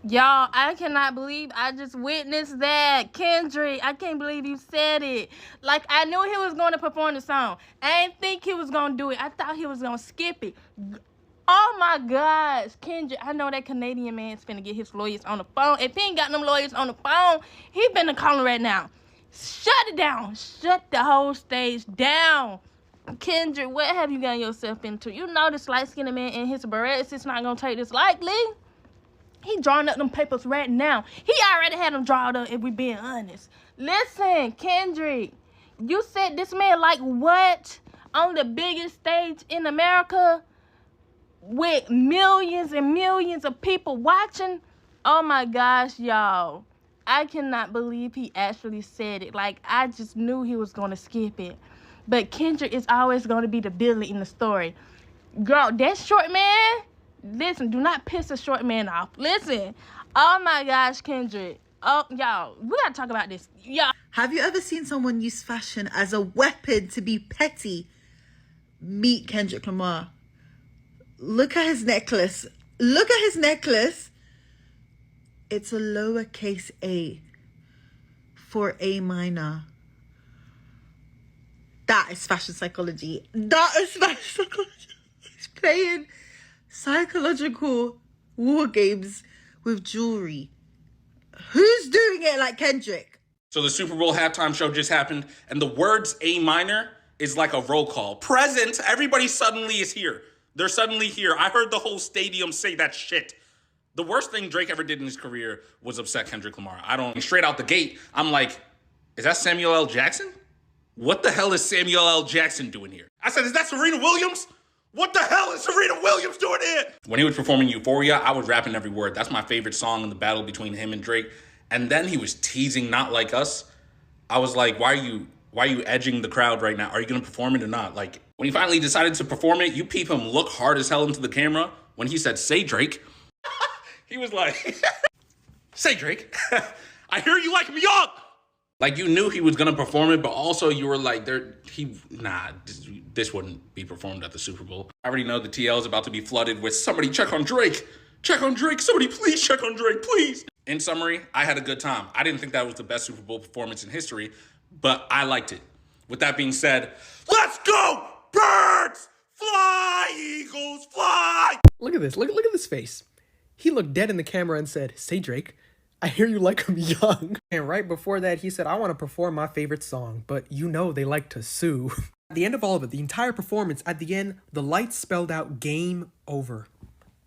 Y'all, I cannot believe I just witnessed that. Kendrick, I can't believe you said it. Like, I knew he was going to perform the song. I didn't think he was going to do it. I thought he was going to skip it. Oh my gosh, Kendrick, I know that Canadian man's finna get his lawyers on the phone. If he ain't got them lawyers on the phone, he finna call him right now. Shut it down. Shut the whole stage down. Kendrick, what have you gotten yourself into? You know this light-skinned man and his berets is not gonna take this lightly. He drawing up them papers right now. He already had them drawn up, if we being honest. Listen, Kendrick, you said this man like what? On the biggest stage in America? With millions and millions of people watching? Oh my gosh, y'all. I cannot believe he actually said it. Like, I just knew he was going to skip it. But Kendrick is always going to be the villain in the story. Girl, that short man, listen, do not piss a short man off. Listen. Oh my gosh, Kendrick. Oh, y'all, we got to talk about this. Y'all. Have you ever seen someone use fashion as a weapon to be petty? Meet Kendrick Lamar. Look at his necklace. Look at his necklace. It's a lowercase a for A minor. That is fashion psychology. That is fashion psychology. He's playing psychological war games with jewelry. Who's doing it like Kendrick? So the Super Bowl halftime show just happened, and the words A minor is like a roll call. Present, everybody suddenly is here. They're suddenly here. I heard the whole stadium say that shit. The worst thing Drake ever did in his career was upset Kendrick Lamar. Straight out the gate, I'm like, is that Samuel L. Jackson? What the hell is Samuel L. Jackson doing here? I said, is that Serena Williams? What the hell is Serena Williams doing here? When he was performing Euphoria, I was rapping every word. That's my favorite song in the battle between him and Drake. And then he was teasing Not Like Us. I was like, why are you edging the crowd right now? Are you going to perform it or not? Like, when he finally decided to perform it, you peep him look hard as hell into the camera. When he said, say Drake, he was like, say Drake, I hear you like me young. Like, you knew he was going to perform it, but also you were like, this wouldn't be performed at the Super Bowl. I already know the TL is about to be flooded with somebody check on Drake. Check on Drake. Somebody please check on Drake, please. In summary, I had a good time. I didn't think that was the best Super Bowl performance in history, but I liked it. With that being said, let's go, birds! Fly, eagles, fly! Look at this. Look at this face. He looked dead in the camera and said, say Drake, I hear you like him young. And right before that, he said, I want to perform my favorite song, but you know they like to sue. At the end of all of it, the entire performance, at the end, the lights spelled out game over.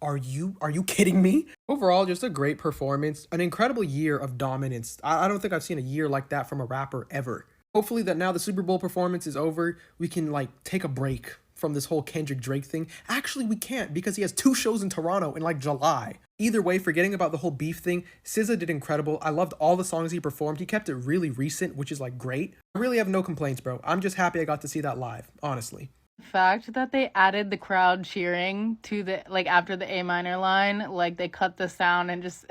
Are you kidding me? Overall, just a great performance, an incredible year of dominance. I don't think I've seen a year like that from a rapper ever. Hopefully that now the Super Bowl performance is over, we can like take a break from this whole Kendrick Drake thing. Actually, we can't because he has 2 shows in Toronto in like July. Either way, forgetting about the whole beef thing, SZA did incredible. I loved all the songs he performed. He kept it really recent, which is like great. I really have no complaints, bro. I'm just happy I got to see that live, honestly. Fact that they added the crowd cheering to the like after the A minor line, like they cut the sound and just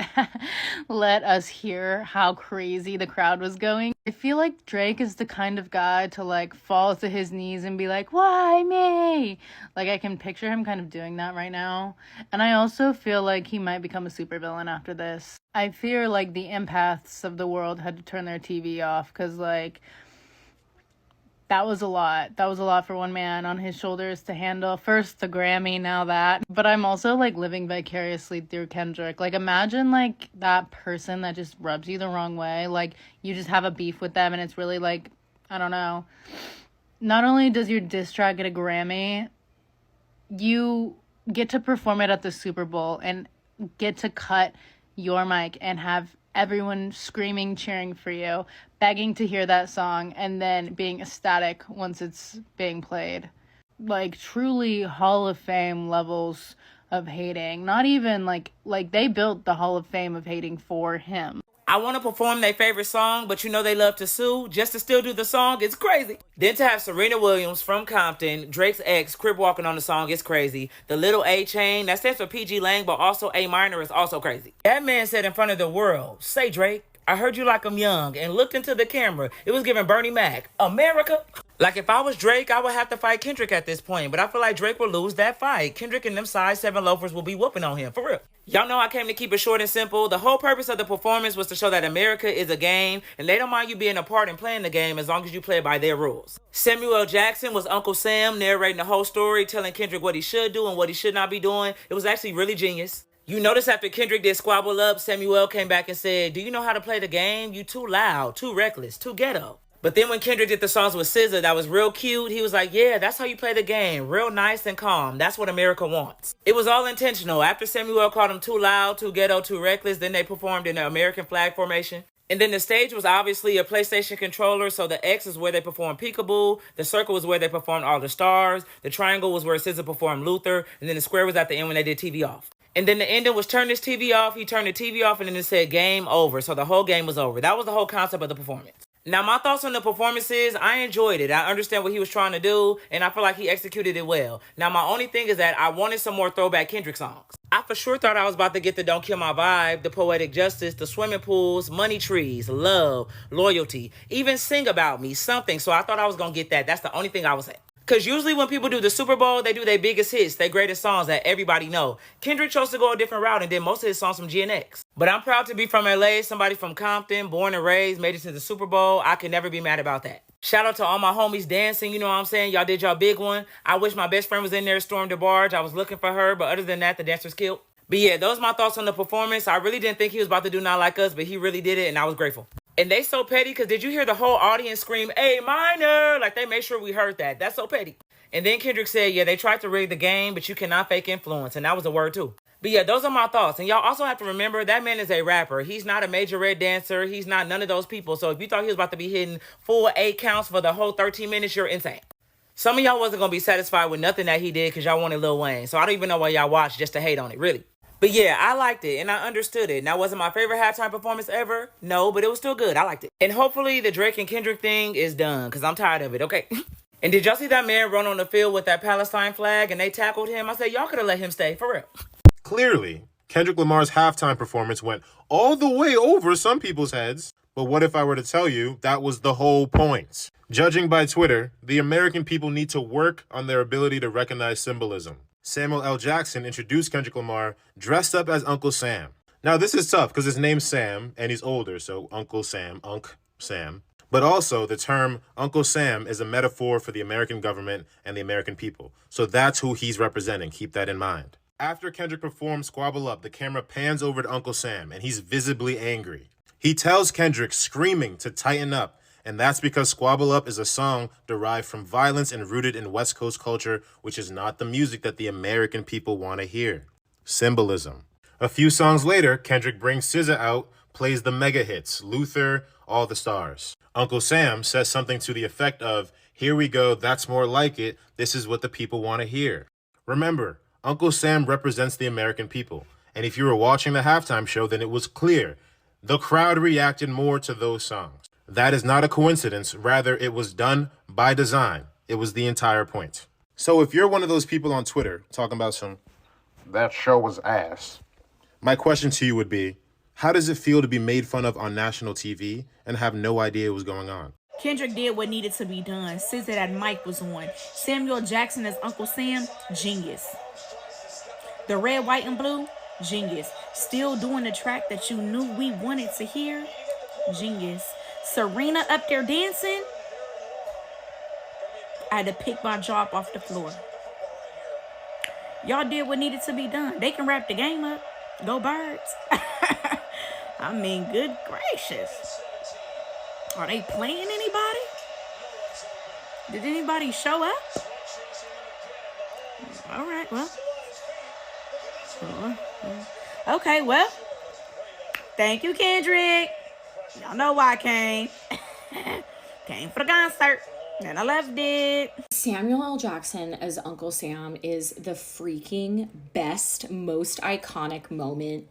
let us hear how crazy the crowd was going. I feel like Drake is the kind of guy to like fall to his knees and be like, why me? Like I can picture him kind of doing that right now. And I also feel like he might become a supervillain after this. I fear like the empaths of the world had to turn their TV off because like that was a lot. That was a lot for one man on his shoulders to handle. First the Grammy, now that. But I'm also like living vicariously through Kendrick. Like imagine like that person that just rubs you the wrong way. Like you just have a beef with them and it's really like, I don't know. Not only does your diss track get a Grammy, you get to perform it at the Super Bowl and get to cut your mic and have everyone screaming, cheering for you, begging to hear that song, and then being ecstatic once it's being played. Like, truly Hall of Fame levels of hating. Not even, like they built the Hall of Fame of hating for him. I want to perform their favorite song, but you know they love to sue just to still do the song. It's crazy. Then to have Serena Williams from Compton, Drake's ex, crib walking on the song, it's crazy. The little A chain, that stands for PG Lang, but also A minor is also crazy. That man said in front of the world, say Drake, I heard you like I'm young, and looked into the camera. It was giving Bernie Mac, America. Like, if I was Drake, I would have to fight Kendrick at this point, but I feel like Drake will lose that fight. Kendrick and them size 7 loafers will be whooping on him, for real. Y'all know I came to keep it short and simple. The whole purpose of the performance was to show that America is a game, and they don't mind you being a part and playing the game as long as you play by their rules. Samuel L. Jackson was Uncle Sam, narrating the whole story, telling Kendrick what he should do and what he should not be doing. It was actually really genius. You notice after Kendrick did Squabble Up, Samuel came back and said, "Do you know how to play the game? You too loud, too reckless, too ghetto." But then when Kendrick did the songs with SZA, that was real cute. He was like, yeah, that's how you play the game. Real nice and calm. That's what America wants. It was all intentional. After Samuel called him too loud, too ghetto, too reckless, then they performed in the American flag formation. And then the stage was obviously a PlayStation controller, so the X is where they performed Peekaboo, the circle was where they performed All the Stars, the triangle was where SZA performed Luther, and then the square was at the end when they did TV Off. And then the ending was turn this TV off, he turned the TV off, and then it said game over, so the whole game was over. That was the whole concept of the performance. Now, my thoughts on the performance is I enjoyed it. I understand what he was trying to do, and I feel like he executed it well. Now, my only thing is that I wanted some more throwback Kendrick songs. I for sure thought I was about to get the Don't Kill My Vibe, the Poetic Justice, the Swimming Pools, Money Trees, Love, Loyalty, even Sing About Me, something. So I thought I was going to get that. That's the only thing I was saying. Because usually when people do the Super Bowl, they do their biggest hits, their greatest songs that everybody know. Kendrick chose to go a different route and did most of his songs from GNX. But I'm proud to be from LA, somebody from Compton, born and raised, made it to the Super Bowl. I can never be mad about that. Shout out to all my homies dancing, you know what I'm saying? Y'all did y'all big one. I wish my best friend was in there, stormed the barge. I was looking for her, but other than that, the dancers killed. But yeah, those are my thoughts on the performance. I really didn't think he was about to do Not Like Us, but he really did it, and I was grateful. And they so petty, because did you hear the whole audience scream, A minor? Like, they made sure we heard that. That's so petty. And then Kendrick said, yeah, they tried to rig the game, but you cannot fake influence. And that was a word too. But yeah, those are my thoughts. And y'all also have to remember that man is a rapper. He's not a major red dancer. He's not none of those people. So if you thought he was about to be hitting full 8 counts for the whole 13 minutes, you're insane. Some of y'all wasn't going to be satisfied with nothing that he did because y'all wanted Lil Wayne. So I don't even know why y'all watched just to hate on it, really. But yeah, I liked it and I understood it. Now, was it my favorite halftime performance ever? No, but it was still good. I liked it. And hopefully the Drake and Kendrick thing is done because I'm tired of it, okay? And did y'all see that man run on the field with that Palestine flag and they tackled him? I said, y'all could have let him stay, for real. Clearly, Kendrick Lamar's halftime performance went all the way over some people's heads. But what if I were to tell you that was the whole point? Judging by Twitter, the American people need to work on their ability to recognize symbolism. Samuel L. Jackson introduced Kendrick Lamar dressed up as Uncle Sam. Now, this is tough because his name's Sam and he's older, so Uncle Sam, Unc Sam. But also, the term Uncle Sam is a metaphor for the American government and the American people. So that's who he's representing. Keep that in mind. After Kendrick performs Squabble Up, the camera pans over to Uncle Sam, and he's visibly angry. He tells Kendrick, screaming, to tighten up, and that's because Squabble Up is a song derived from violence and rooted in West Coast culture, which is not the music that the American people want to hear. Symbolism. A few songs later, Kendrick brings SZA out, plays the mega hits, Luther, All the Stars. Uncle Sam says something to the effect of, here we go, that's more like it, this is what the people want to hear. Remember, Uncle Sam represents the American people, and if you were watching the halftime show, then it was clear. The crowd reacted more to those songs. That is not a coincidence, rather it was done by design. It was the entire point. So if you're one of those people on Twitter talking about that show was ass, my question to you would be, how does it feel to be made fun of on national TV and have no idea what was going on? Kendrick did what needed to be done. SZA that mic was on. Samuel Jackson as Uncle Sam, genius. The red, white, and blue, genius. Still doing the track that you knew we wanted to hear, genius. Serena up there dancing, I had to pick my jaw up off the floor. Y'all did what needed to be done. They can wrap the game up. Go Birds. I mean, good gracious. Are they playing anybody? Did anybody show up? All right, well. Okay, well. Thank you, Kendrick. Y'all know why I came. Came for the concert. And I loved it. Samuel L. Jackson as Uncle Sam is the freaking best, most iconic moment.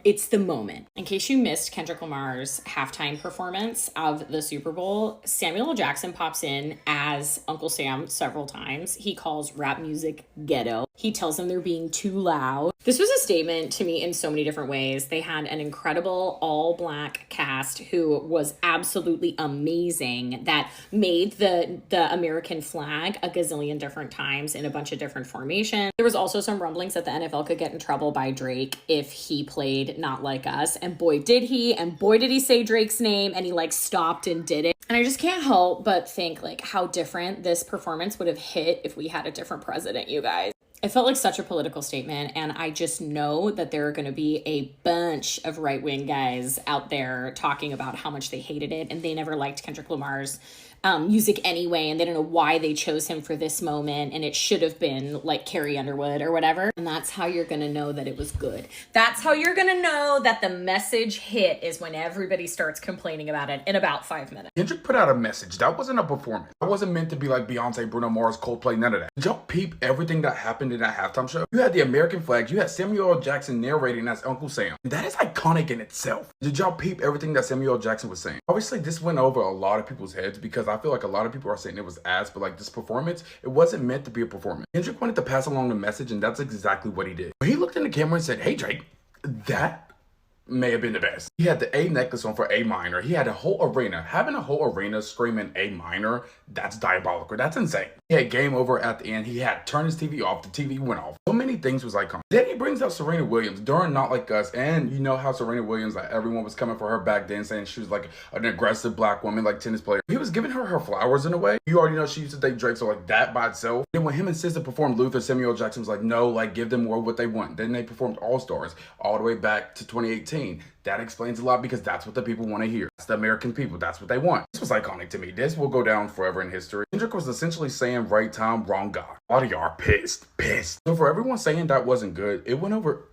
It's the moment. In case you missed Kendrick Lamar's halftime performance of the Super Bowl, Samuel L. Jackson pops in as Uncle Sam several times. He calls rap music ghetto. He tells them they're being too loud. This was a statement to me in so many different ways. They had an incredible all-black cast who was absolutely amazing, that made the American flag a gazillion different times in a bunch of different formations. There was also some rumblings that the NFL could get in trouble by Drake if he played Not Like Us, and boy did he, and boy did he say Drake's name, and he like stopped and did it. And I just can't help but think like how different this performance would have hit if we had a different president, you guys. It felt like such a political statement, and I just know that there are going to be a bunch of right-wing guys out there talking about how much they hated it, and they never liked Kendrick Lamar's music anyway, and they don't know why they chose him for this moment, and it should have been like Carrie Underwood or whatever. And that's how you're going to know that it was good. That's how you're going to know that the message hit, is when everybody starts complaining about it in about 5 minutes. Kendrick put out a message. That wasn't a performance. That wasn't meant to be like Beyonce, Bruno Mars, Coldplay, none of that. Did y'all peep everything that happened in that halftime show? You had the American flag. You had Samuel L. Jackson narrating as Uncle Sam. That is iconic in itself. Did y'all peep everything that Samuel L. Jackson was saying? Obviously, this went over a lot of people's heads because I feel like a lot of people are saying it was ass, but like this performance, it wasn't meant to be a performance. Kendrick wanted to pass along the message, and that's exactly what he did. When he looked in the camera and said, "Hey Drake, that may have been the best." He had the A necklace on for A minor. He had a whole arena. Having a whole arena screaming A minor, that's diabolical. That's insane. He had game over at the end. He had turned his TV off. The TV went off. So many things was iconic. Then he brings up Serena Williams during Not Like Us. And you know how Serena Williams, like everyone was coming for her back then, saying she was like an aggressive black woman, like tennis player. He was giving her flowers in a way. You already know she used to date Drake, so like that by itself. Then when him and SZA performed Luther, Samuel Jackson was like, no, like give them more what they want. Then they performed All Stars all the way back to 2018. That explains a lot because that's what the people want to hear. That's the American people. That's what they want. This was iconic to me. This will go down forever in history. Kendrick was essentially saying right time, wrong guy. A lot of y'all are pissed. So for everyone saying that wasn't good, it went over.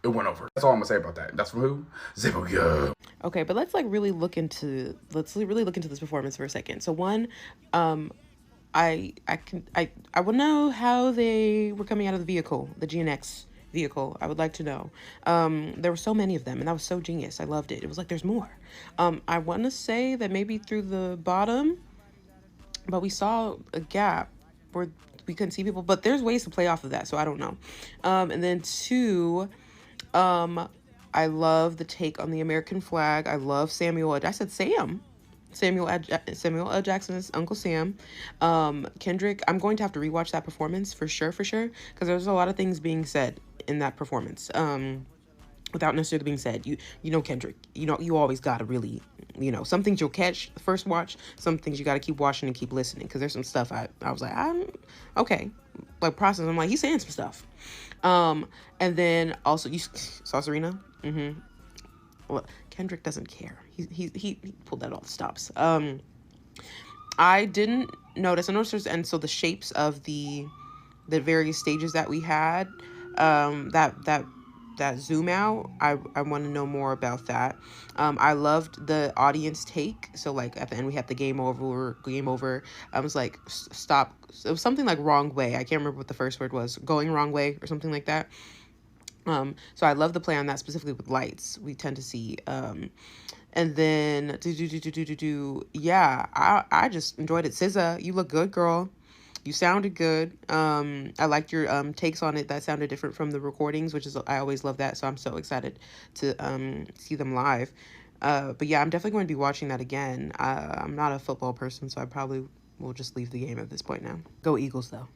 It went over. That's all I'm gonna say about that. That's from who? Zippo. Okay, but let's really look into this performance for a second. So one, I want to know how they were coming out of the vehicle, the GNX vehicle. I would like to know. There were so many of them, and that was so genius. I loved it. It was like there's more. I want to say that maybe through the bottom, but we saw a gap where we couldn't see people. But there's ways to play off of that, so I don't know. And then two, I love the take on the American flag. I love Samuel L. Jackson is Uncle Sam. Kendrick, I'm going to have to rewatch that performance for sure, because there's a lot of things being said in that performance, without necessarily being said. You know Kendrick, you always gotta really, some things you'll catch the first watch, some things you gotta keep watching and keep listening, because there's some stuff I was like, I'm okay, like process. I'm like, he's saying some stuff. And then also you saw Serena. Well, Kendrick doesn't care. He pulled that off the stops. I didn't notice. I noticed and so the shapes of the various stages that we had, that zoom out, I want to know more about that. I loved the audience take. So like at the end we had the game over. I was like, stop. It was something like wrong way. I can't remember what the first word was. Going wrong way or something like that. So I love the play on that, specifically with lights. We tend to see, and then yeah, I just enjoyed it. SZA, you look good, girl. You sounded good. I liked your takes on it. That sounded different from the recordings, which is, I always love that. So I'm so excited to see them live. But yeah, I'm definitely going to be watching that again. I'm not a football person, so I probably will just leave the game at this point now. Go Eagles, though.